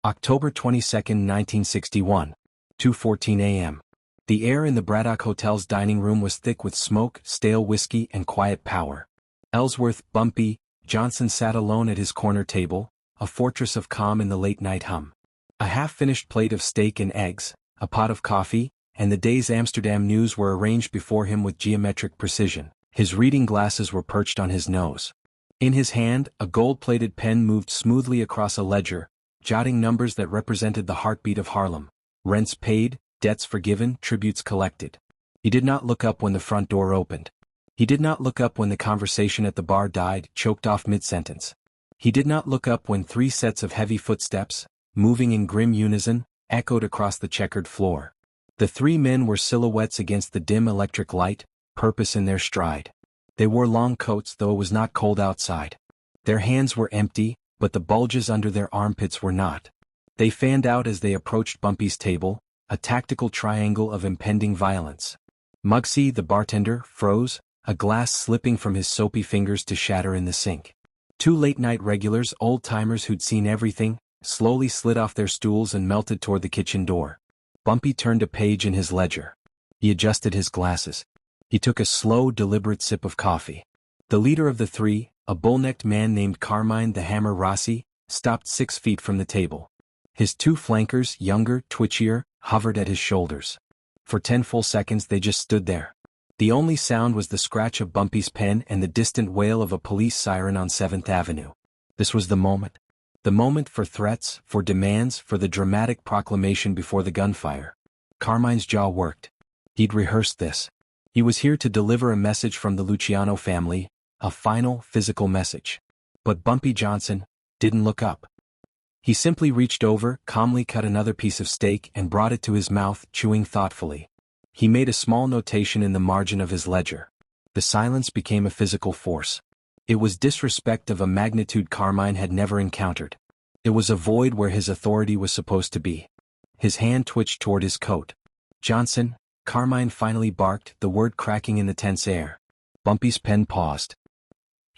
October 22, 1961, 2:14 a.m. The air in the Braddock Hotel's dining room was thick with smoke, stale whiskey, and quiet power. Ellsworth Bumpy Johnson sat alone at his corner table, a fortress of calm in the late-night hum. A half-finished plate of steak and eggs, a pot of coffee, and the day's Amsterdam news were arranged before him with geometric precision. His reading glasses were perched on his nose. In his hand, a gold-plated pen moved smoothly across a ledger, jotting numbers that represented the heartbeat of Harlem. Rents paid, debts forgiven, tributes collected. He did not look up when the front door opened. He did not look up when the conversation at the bar died, choked off mid-sentence. He did not look up when 3 sets of heavy footsteps, moving in grim unison, echoed across the checkered floor. The 3 men were silhouettes against the dim electric light, purpose in their stride. They wore long coats, though it was not cold outside. Their hands were empty, but the bulges under their armpits were not. They fanned out as they approached Bumpy's table, a tactical triangle of impending violence. Muggsy, the bartender, froze, a glass slipping from his soapy fingers to shatter in the sink. 2 late-night regulars, old-timers who'd seen everything, slowly slid off their stools and melted toward the kitchen door. Bumpy turned a page in his ledger. He adjusted his glasses. He took a slow, deliberate sip of coffee. The leader of the 3, a bull-necked man named Carmine the Hammer Rossi, stopped 6 feet from the table. His 2 flankers, younger, twitchier, hovered at his shoulders. For 10 full seconds they just stood there. The only sound was the scratch of Bumpy's pen and the distant wail of a police siren on 7th Avenue. This was the moment. The moment for threats, for demands, for the dramatic proclamation before the gunfire. Carmine's jaw worked. He'd rehearsed this. He was here to deliver a message from the Luciano family, a final, physical message. But Bumpy Johnson didn't look up. He simply reached over, calmly cut another piece of steak and brought it to his mouth, chewing thoughtfully. He made a small notation in the margin of his ledger. The silence became a physical force. It was disrespect of a magnitude Carmine had never encountered. It was a void where his authority was supposed to be. His hand twitched toward his coat. "Johnson," Carmine finally barked, the word cracking in the tense air. Bumpy's pen paused.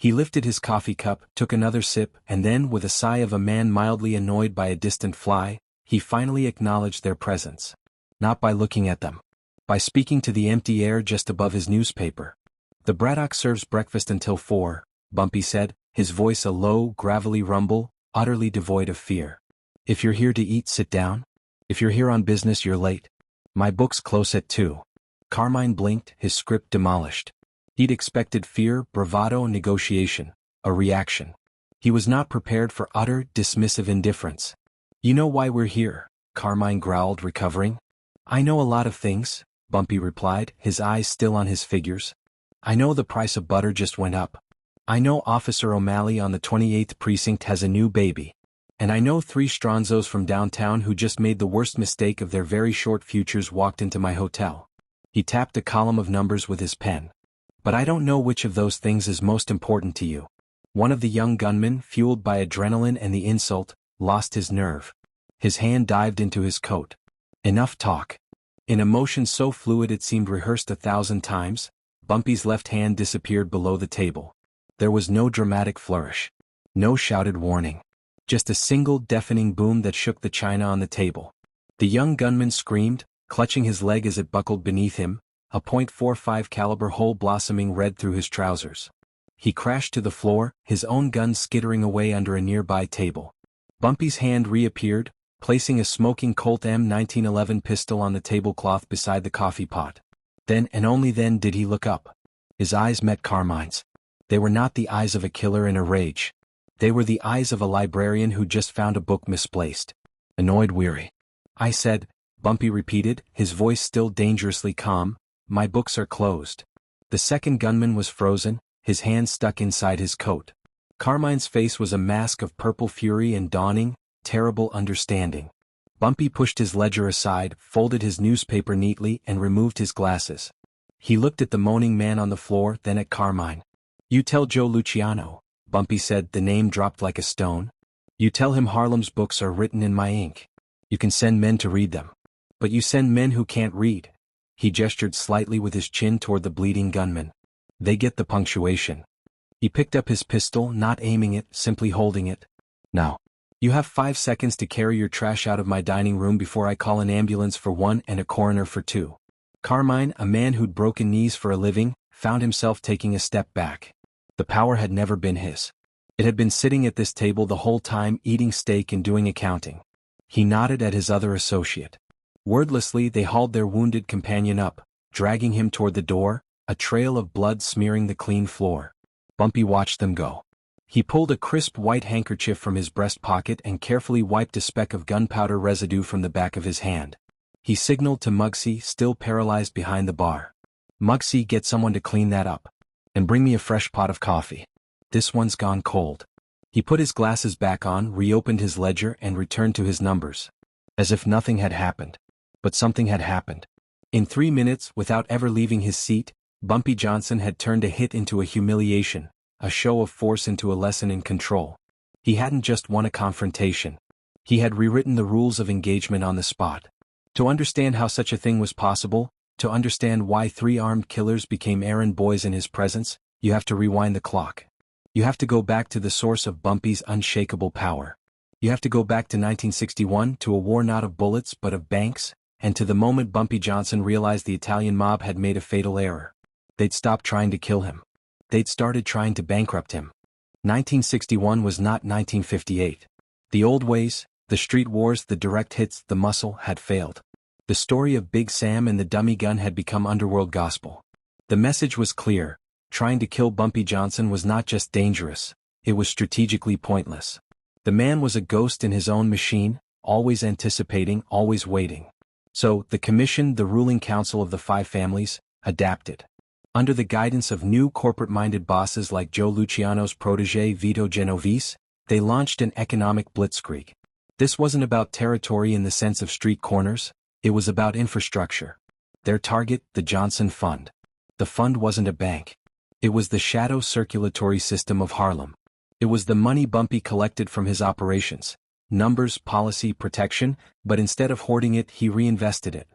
He lifted his coffee cup, took another sip, and then, with a sigh of a man mildly annoyed by a distant fly, he finally acknowledged their presence. Not by looking at them. By speaking to the empty air just above his newspaper. "The Braddock serves breakfast until 4, Bumpy said, his voice a low, gravelly rumble, utterly devoid of fear. "If you're here to eat, sit down. If you're here on business, you're late. My book's close at 2. Carmine blinked, his script demolished. He'd expected fear, bravado, negotiation, a reaction. He was not prepared for utter, dismissive indifference. "You know why we're here," Carmine growled, recovering. "I know a lot of things," Bumpy replied, his eyes still on his figures. "I know the price of butter just went up. I know Officer O'Malley on the 28th precinct has a new baby. And I know 3 Stronzos from downtown who just made the worst mistake of their very short futures walked into my hotel." He tapped a column of numbers with his pen. "But I don't know which of those things is most important to you." One of the young gunmen, fueled by adrenaline and the insult, lost his nerve. His hand dived into his coat. "Enough talk." In a motion so fluid it seemed rehearsed 1,000 times, Bumpy's left hand disappeared below the table. There was no dramatic flourish. No shouted warning. Just a single deafening boom that shook the china on the table. The young gunman screamed, clutching his leg as it buckled beneath him, a .45 caliber hole blossoming red through his trousers. He crashed to the floor, his own gun skittering away under a nearby table. Bumpy's hand reappeared, placing a smoking Colt M1911 pistol on the tablecloth beside the coffee pot. Then and only then did he look up. His eyes met Carmine's. They were not the eyes of a killer in a rage. They were the eyes of a librarian who just found a book misplaced. Annoyed, weary. "I said," Bumpy repeated, his voice still dangerously calm, "my books are closed." The second gunman was frozen, his hand stuck inside his coat. Carmine's face was a mask of purple fury and dawning, terrible understanding. Bumpy pushed his ledger aside, folded his newspaper neatly, and removed his glasses. He looked at the moaning man on the floor, then at Carmine. "You tell Joe Luciano," Bumpy said, the name dropped like a stone. "You tell him Harlem's books are written in my ink. You can send men to read them. But you send men who can't read." He gestured slightly with his chin toward the bleeding gunman. "They get the punctuation." He picked up his pistol, not aiming it, simply holding it. "Now, You have 5 seconds to carry your trash out of my dining room before I call an ambulance for one and a coroner for two. Carmine, a man who'd broken knees for a living, found himself taking a step back. The power had never been his. It had been sitting at this table the whole time, eating steak and doing accounting. He nodded at his other associate. Wordlessly, they hauled their wounded companion up, dragging him toward the door, a trail of blood smearing the clean floor. Bumpy watched them go. He pulled a crisp white handkerchief from his breast pocket and carefully wiped a speck of gunpowder residue from the back of his hand. He signaled to Muggsy, still paralyzed behind the bar. "Muggsy, get someone to clean that up. And bring me a fresh pot of coffee. This one's gone cold." He put his glasses back on, reopened his ledger and returned to his numbers. As if nothing had happened. But something had happened. In 3 minutes, without ever leaving his seat, Bumpy Johnson had turned a hit into a humiliation, a show of force into a lesson in control. He hadn't just won a confrontation. He had rewritten the rules of engagement on the spot. To understand how such a thing was possible, to understand why 3 armed killers became errand boys in his presence, you have to rewind the clock. You have to go back to the source of Bumpy's unshakable power. You have to go back to 1961, to a war not of bullets but of banks, and to the moment Bumpy Johnson realized the Italian mob had made a fatal error. They'd stopped trying to kill him. They'd started trying to bankrupt him. 1961 was not 1958. The old ways, the street wars, the direct hits, the muscle had failed. The story of Big Sam and the dummy gun had become underworld gospel. The message was clear: trying to kill Bumpy Johnson was not just dangerous, it was strategically pointless. The man was a ghost in his own machine, always anticipating, always waiting. So, the commission, the ruling council of the 5 families, adapted. Under the guidance of new corporate-minded bosses like Joe Luciano's protégé Vito Genovese, they launched an economic blitzkrieg. This wasn't about territory in the sense of street corners, it was about infrastructure. Their target, the Johnson Fund. The fund wasn't a bank. It was the shadow circulatory system of Harlem. It was the money Bumpy collected from his operations. Numbers, policy, protection, but instead of hoarding it, he reinvested it.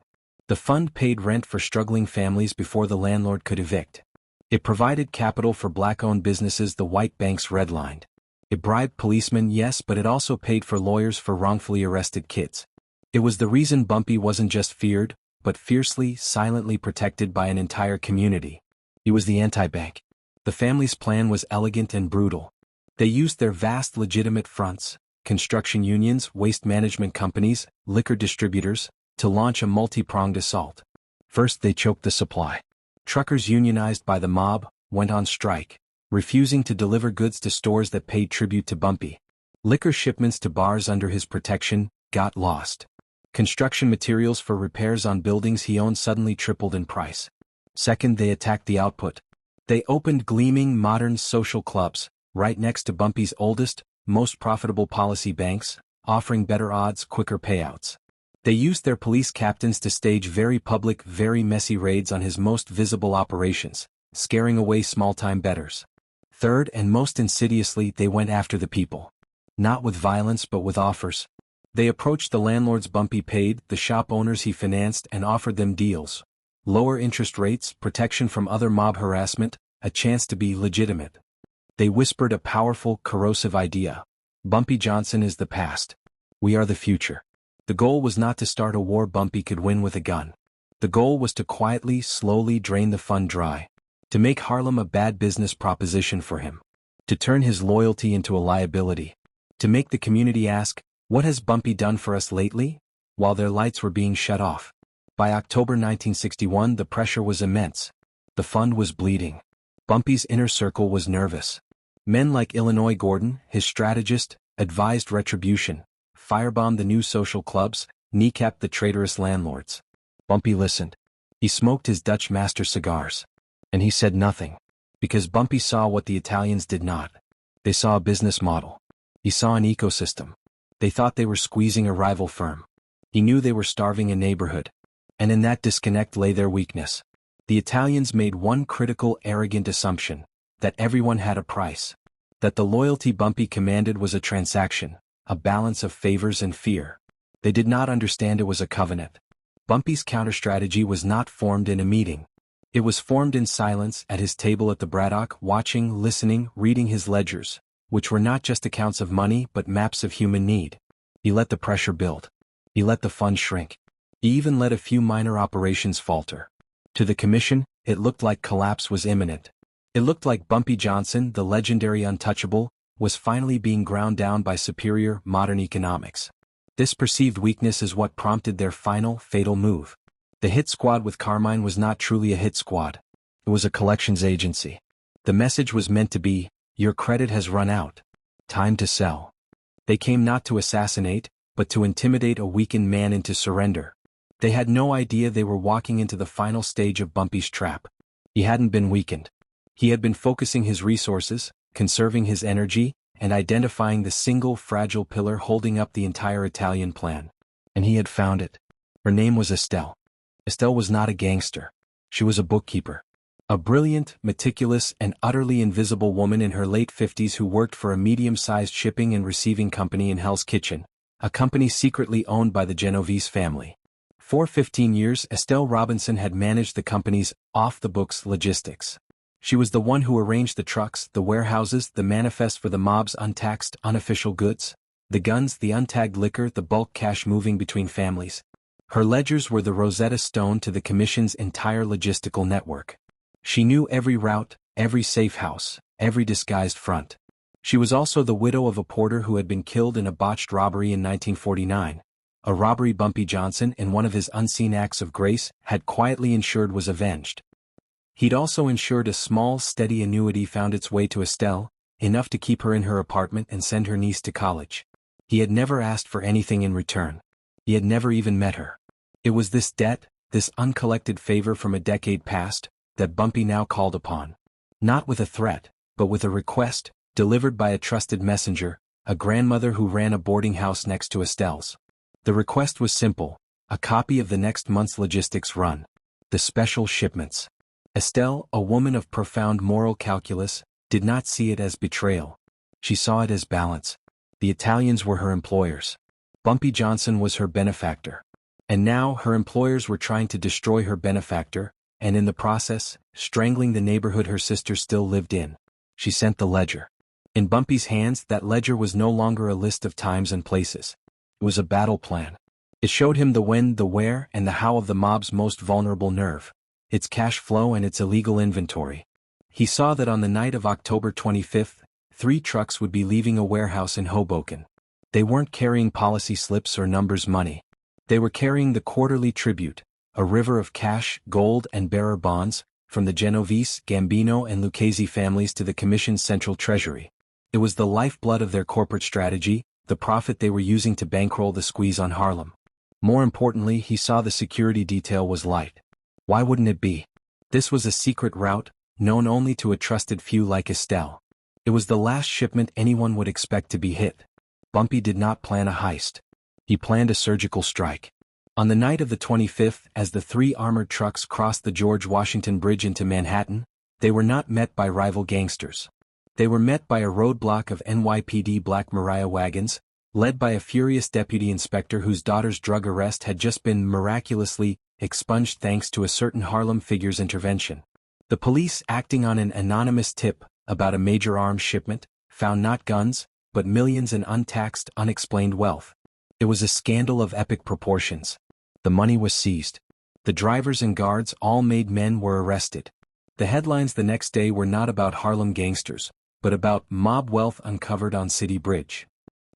The fund paid rent for struggling families before the landlord could evict. It provided capital for black-owned businesses the white banks redlined. It bribed policemen, yes, but it also paid for lawyers for wrongfully arrested kids. It was the reason Bumpy wasn't just feared, but fiercely, silently protected by an entire community. He was the anti-bank. The family's plan was elegant and brutal. They used their vast legitimate fronts, construction unions, waste management companies, liquor distributors, to launch a multi-pronged assault. First, they choked the supply. Truckers unionized by the mob went on strike, refusing to deliver goods to stores that paid tribute to Bumpy. Liquor shipments to bars under his protection got lost. Construction materials for repairs on buildings he owned suddenly tripled in price. Second, they attacked the output. They opened gleaming modern social clubs, right next to Bumpy's oldest, most profitable policy banks, offering better odds, quicker payouts. They used their police captains to stage very public, very messy raids on his most visible operations, scaring away small-time bettors. Third, and most insidiously, they went after the people. Not with violence but with offers. They approached the landlords Bumpy paid, the shop owners he financed, and offered them deals. Lower interest rates, protection from other mob harassment, a chance to be legitimate. They whispered a powerful, corrosive idea. Bumpy Johnson is the past. We are the future. The goal was not to start a war Bumpy could win with a gun. The goal was to quietly, slowly drain the fund dry. To make Harlem a bad business proposition for him. To turn his loyalty into a liability. To make the community ask, what has Bumpy done for us lately? While their lights were being shut off. By October 1961, the pressure was immense. The fund was bleeding. Bumpy's inner circle was nervous. Men like Illinois Gordon, his strategist, advised retribution. Firebombed the new social clubs, kneecapped the traitorous landlords. Bumpy listened. He smoked his Dutch master cigars. And he said nothing. Because Bumpy saw what the Italians did not. They saw a business model. He saw an ecosystem. They thought they were squeezing a rival firm. He knew they were starving a neighborhood. And in that disconnect lay their weakness. The Italians made one critical, arrogant assumption. That everyone had a price. That the loyalty Bumpy commanded was a transaction. A balance of favors and fear. They did not understand it was a covenant. Bumpy's counter-strategy was not formed in a meeting. It was formed in silence at his table at the Braddock, watching, listening, reading his ledgers, which were not just accounts of money but maps of human need. He let the pressure build. He let the funds shrink. He even let a few minor operations falter. To the commission, it looked like collapse was imminent. It looked like Bumpy Johnson, the legendary untouchable, was finally being ground down by superior, modern economics. This perceived weakness is what prompted their final, fatal move. The hit squad with Carmine was not truly a hit squad. It was a collections agency. The message was meant to be, your credit has run out. Time to sell. They came not to assassinate, but to intimidate a weakened man into surrender. They had no idea they were walking into the final stage of Bumpy's trap. He hadn't been weakened. He had been focusing his resources, conserving his energy, and identifying the single fragile pillar holding up the entire Italian plan. And he had found it. Her name was Estelle. Estelle was not a gangster. She was a bookkeeper. A brilliant, meticulous, and utterly invisible woman in her late 50s who worked for a medium-sized shipping and receiving company in Hell's Kitchen, a company secretly owned by the Genovese family. For 15 years, Estelle Robinson had managed the company's off-the-books logistics. She was the one who arranged the trucks, the warehouses, the manifest for the mob's untaxed, unofficial goods, the guns, the untagged liquor, the bulk cash moving between families. Her ledgers were the Rosetta Stone to the Commission's entire logistical network. She knew every route, every safe house, every disguised front. She was also the widow of a porter who had been killed in a botched robbery in 1949, a robbery Bumpy Johnson, in one of his unseen acts of grace, had quietly ensured was avenged. He'd also ensured a small, steady annuity found its way to Estelle, enough to keep her in her apartment and send her niece to college. He had never asked for anything in return. He had never even met her. It was this debt, this uncollected favor from a decade past, that Bumpy now called upon. Not with a threat, but with a request, delivered by a trusted messenger, a grandmother who ran a boarding house next to Estelle's. The request was simple, a copy of the next month's logistics run. The special shipments. Estelle, a woman of profound moral calculus, did not see it as betrayal. She saw it as balance. The Italians were her employers. Bumpy Johnson was her benefactor. And now her employers were trying to destroy her benefactor, and in the process, strangling the neighborhood her sister still lived in. She sent the ledger. In Bumpy's hands, that ledger was no longer a list of times and places. It was a battle plan. It showed him the when, the where, and the how of the mob's most vulnerable nerve, its cash flow and its illegal inventory. He saw that on the night of October 25th, 3 trucks would be leaving a warehouse in Hoboken. They weren't carrying policy slips or numbers money. They were carrying the quarterly tribute, a river of cash, gold, and bearer bonds, from the Genovese, Gambino, and Lucchese families to the Commission's central treasury. It was the lifeblood of their corporate strategy, the profit they were using to bankroll the squeeze on Harlem. More importantly, he saw the security detail was light. Why wouldn't it be? This was a secret route, known only to a trusted few like Estelle. It was the last shipment anyone would expect to be hit. Bumpy did not plan a heist. He planned a surgical strike. On the night of the 25th, as the 3 armored trucks crossed the George Washington Bridge into Manhattan, they were not met by rival gangsters. They were met by a roadblock of NYPD Black Maria wagons, led by a furious deputy inspector whose daughter's drug arrest had just been miraculously expunged thanks to a certain Harlem figure's intervention. The police, acting on an anonymous tip about a major arms shipment, found not guns, but millions in untaxed, unexplained wealth. It was a scandal of epic proportions. The money was seized. The drivers and guards, all made men, were arrested. The headlines the next day were not about Harlem gangsters, but about mob wealth uncovered on City Bridge.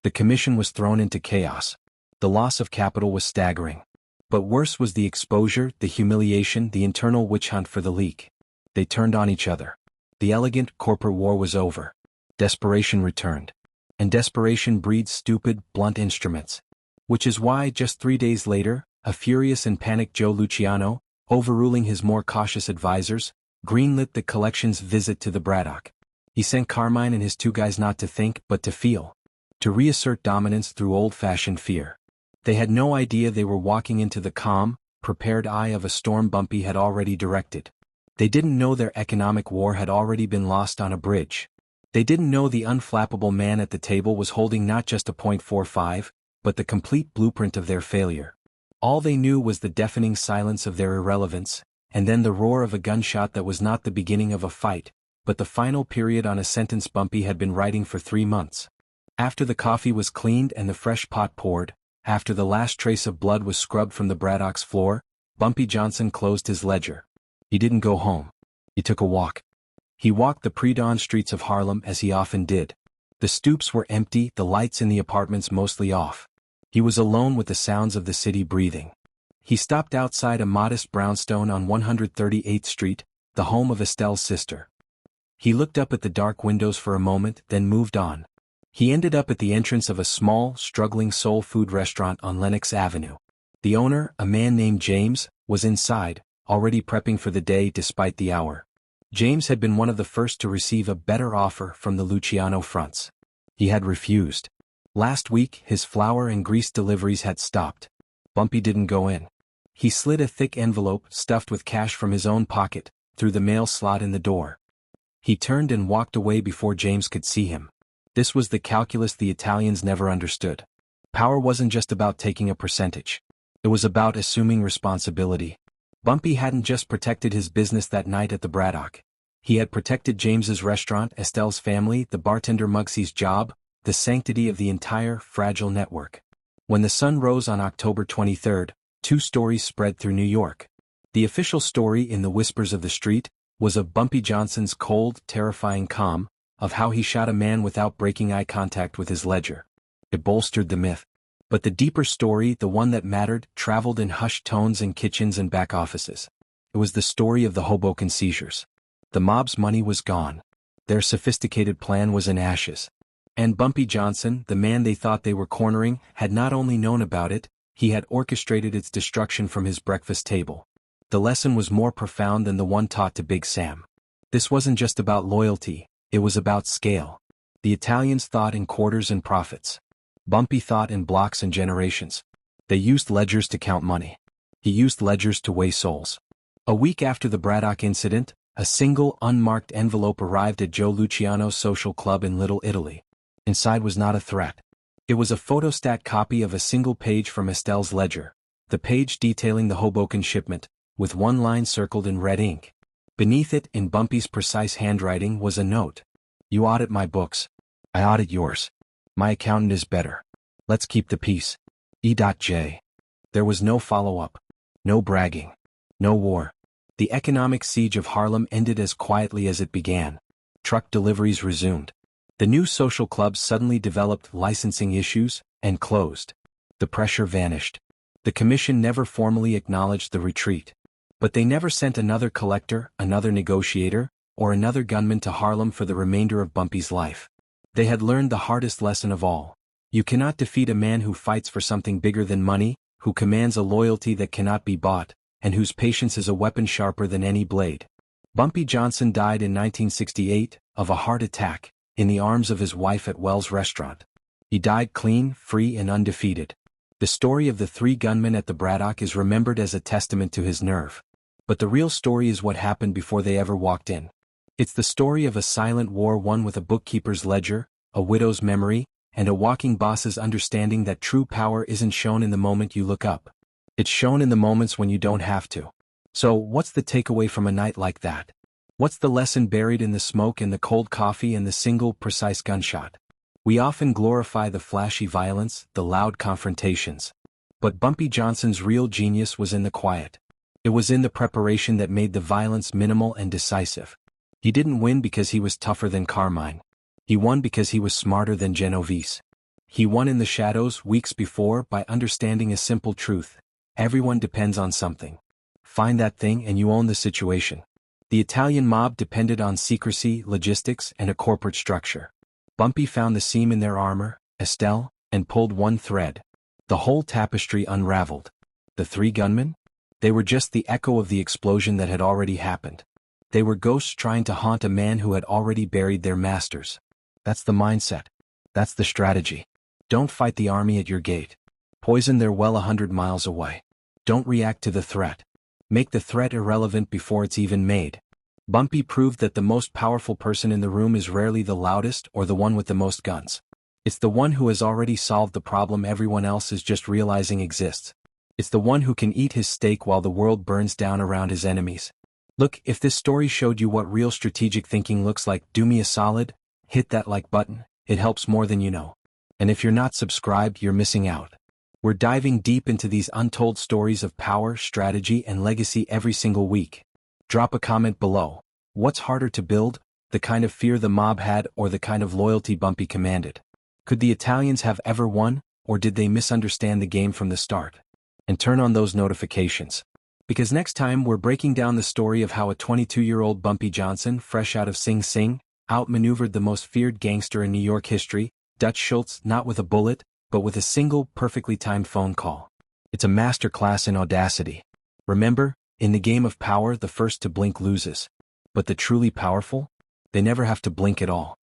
The commission was thrown into chaos. The loss of capital was staggering. But worse was the exposure, the humiliation, the internal witch hunt for the leak. They turned on each other. The elegant corporate war was over. Desperation returned. And desperation breeds stupid, blunt instruments. Which is why, just 3 days later, a furious and panicked Joe Luciano, overruling his more cautious advisors, greenlit the collection's visit to the Braddock. He sent Carmine and his 2 guys not to think but to feel. To reassert dominance through old-fashioned fear. They had no idea they were walking into the calm, prepared eye of a storm Bumpy had already directed. They didn't know their economic war had already been lost on a bridge. They didn't know the unflappable man at the table was holding not just a .45, but the complete blueprint of their failure. All they knew was the deafening silence of their irrelevance, and then the roar of a gunshot that was not the beginning of a fight, but the final period on a sentence Bumpy had been writing for 3 months. After the coffee was cleaned and the fresh pot poured, after the last trace of blood was scrubbed from the Braddock's floor, Bumpy Johnson closed his ledger. He didn't go home. He took a walk. He walked the pre-dawn streets of Harlem as he often did. The stoops were empty, the lights in the apartments mostly off. He was alone with the sounds of the city breathing. He stopped outside a modest brownstone on 138th Street, the home of Estelle's sister. He looked up at the dark windows for a moment, then moved on. He ended up at the entrance of a small, struggling soul food restaurant on Lenox Avenue. The owner, a man named James, was inside, already prepping for the day despite the hour. James had been one of the first to receive a better offer from the Luciano fronts. He had refused. Last week, his flour and grease deliveries had stopped. Bumpy didn't go in. He slid a thick envelope stuffed with cash from his own pocket through the mail slot in the door. He turned and walked away before James could see him. This was the calculus the Italians never understood. Power wasn't just about taking a percentage. It was about assuming responsibility. Bumpy hadn't just protected his business that night at the Braddock. He had protected James's restaurant, Estelle's family, the bartender Muggsy's job, the sanctity of the entire fragile network. When the sun rose on October 23rd, 2 stories spread through New York. The official story in the whispers of the street was of Bumpy Johnson's cold, terrifying calm, of how he shot a man without breaking eye contact with his ledger. It bolstered the myth. But the deeper story, the one that mattered, traveled in hushed tones in kitchens and back offices. It was the story of the Hoboken seizures. The mob's money was gone. Their sophisticated plan was in ashes. And Bumpy Johnson, the man they thought they were cornering, had not only known about it, he had orchestrated its destruction from his breakfast table. The lesson was more profound than the one taught to Big Sam. This wasn't just about loyalty, it was about scale. The Italians thought in quarters and profits. Bumpy thought in blocks and generations. They used ledgers to count money. He used ledgers to weigh souls. A week after the Braddock incident, a single, unmarked envelope arrived at Joe Luciano's social club in Little Italy. Inside was not a threat. It was a photostat copy of a single page from Estelle's ledger, the page detailing the Hoboken shipment, with one line circled in red ink. Beneath it, in Bumpy's precise handwriting, was a note. "You audit my books. I audit yours. My accountant is better. Let's keep the peace. E.J." There was no follow-up. No bragging. No war. The economic siege of Harlem ended as quietly as it began. Truck deliveries resumed. The new social clubs suddenly developed licensing issues and closed. The pressure vanished. The commission never formally acknowledged the retreat. But they never sent another collector, another negotiator, or another gunman to Harlem for the remainder of Bumpy's life. They had learned the hardest lesson of all. You cannot defeat a man who fights for something bigger than money, who commands a loyalty that cannot be bought, and whose patience is a weapon sharper than any blade. Bumpy Johnson died in 1968, of a heart attack, in the arms of his wife at Wells' restaurant. He died clean, free and undefeated. The story of the 3 gunmen at the Braddock is remembered as a testament to his nerve. But the real story is what happened before they ever walked in. It's the story of a silent war won with a bookkeeper's ledger, a widow's memory, and a walking boss's understanding that true power isn't shown in the moment you look up. It's shown in the moments when you don't have to. So, what's the takeaway from a night like that? What's the lesson buried in the smoke and the cold coffee and the single, precise gunshot? We often glorify the flashy violence, the loud confrontations. But Bumpy Johnson's real genius was in the quiet. It was in the preparation that made the violence minimal and decisive. He didn't win because he was tougher than Carmine. He won because he was smarter than Genovese. He won in the shadows weeks before by understanding a simple truth. Everyone depends on something. Find that thing and you own the situation. The Italian mob depended on secrecy, logistics, and a corporate structure. Bumpy found the seam in their armor, Estelle, and pulled one thread. The whole tapestry unraveled. The 3 gunmen? They were just the echo of the explosion that had already happened. They were ghosts trying to haunt a man who had already buried their masters. That's the mindset. That's the strategy. Don't fight the army at your gate. Poison their well 100 miles away. Don't react to the threat. Make the threat irrelevant before it's even made. Bumpy proved that the most powerful person in the room is rarely the loudest or the one with the most guns. It's the one who has already solved the problem everyone else is just realizing exists. It's the one who can eat his steak while the world burns down around his enemies. Look, if this story showed you what real strategic thinking looks like, do me a solid, hit that like button, it helps more than you know. And if you're not subscribed, you're missing out. We're diving deep into these untold stories of power, strategy, and legacy every single week. Drop a comment below. What's harder to build, the kind of fear the mob had or the kind of loyalty Bumpy commanded? Could the Italians have ever won, or did they misunderstand the game from the start? And turn on those notifications. Because next time we're breaking down the story of how a 22-year-old Bumpy Johnson, fresh out of Sing Sing, outmaneuvered the most feared gangster in New York history, Dutch Schultz, not with a bullet, but with a single, perfectly timed phone call. It's a masterclass in audacity. Remember, in the game of power, the first to blink loses. But the truly powerful? They never have to blink at all.